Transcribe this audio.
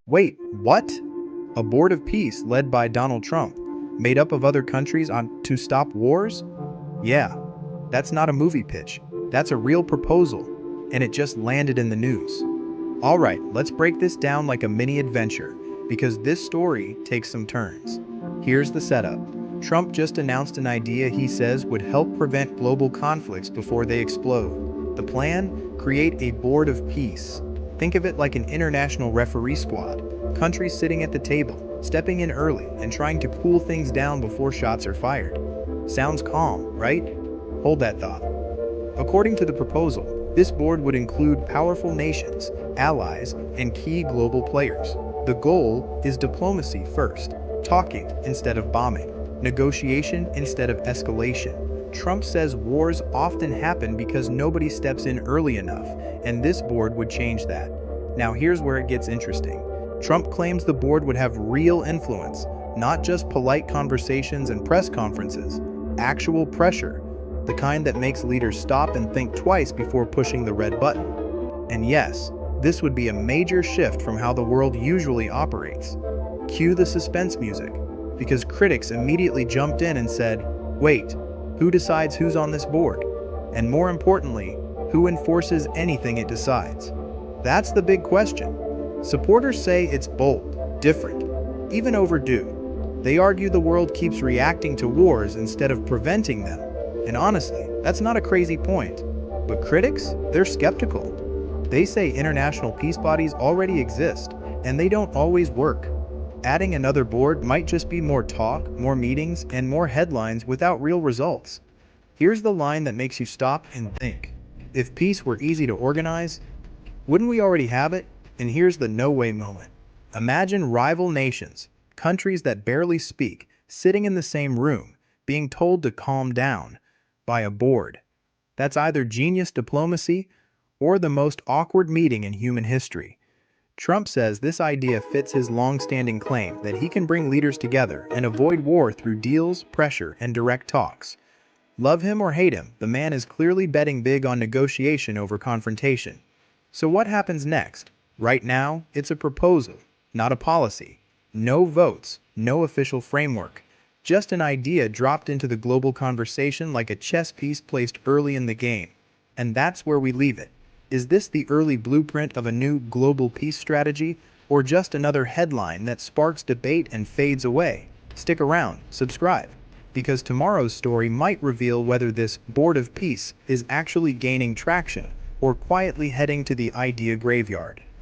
Wait, what? A board of peace led by Donald Trump, made up of other countries to stop wars? Yeah, that's not a movie pitch. That's a real proposal, and it just landed in the news. Alright, let's break this down like a mini adventure, because this story takes some turns. Here's the setup. Trump just announced an idea he says would help prevent global conflicts before they explode. The plan? Create a board of peace. Think of it like an international referee squad. Countries sitting at the table, stepping in early, and trying to cool things down before shots are fired. Sounds calm, right? Hold that thought. According to the proposal, this board would include powerful nations, allies, and key global players. The goal is diplomacy first, talking instead of bombing, negotiation instead of escalation. Trump says wars often happen because nobody steps in early enough, and this board would change that. Now here's where it gets interesting. Trump claims the board would have real influence, not just polite conversations and press conferences, actual pressure, the kind that makes leaders stop and think twice before pushing the red button. And yes, this would be a major shift from how the world usually operates. Cue the suspense music, because critics immediately jumped in and said, wait, who decides who's on this board? And more importantly, who enforces anything it decides? That's the big question. Supporters say it's bold, different, even overdue. They argue the world keeps reacting to wars instead of preventing them. And honestly, that's not a crazy point. But critics, they're skeptical. They say international peace bodies already exist, and they don't always work. Adding another board might just be more talk, more meetings, and more headlines without real results. Here's the line that makes you stop and think. If peace were easy to organize, wouldn't we already have it? And here's the no way moment. Imagine rival nations, countries that barely speak, sitting in the same room, being told to calm down by a board. That's either genius diplomacy or the most awkward meeting in human history. Trump says this idea fits his long-standing claim that he can bring leaders together and avoid war through deals, pressure, and direct talks. Love him or hate him, the man is clearly betting big on negotiation over confrontation. So what happens next? Right now, it's a proposal, not a policy. No votes, no official framework. Just an idea dropped into the global conversation like a chess piece placed early in the game. And that's where we leave it. Is this the early blueprint of a new global peace strategy, or just another headline that sparks debate and fades away? Stick around, subscribe, because tomorrow's story might reveal whether this board of peace is actually gaining traction or quietly heading to the idea graveyard.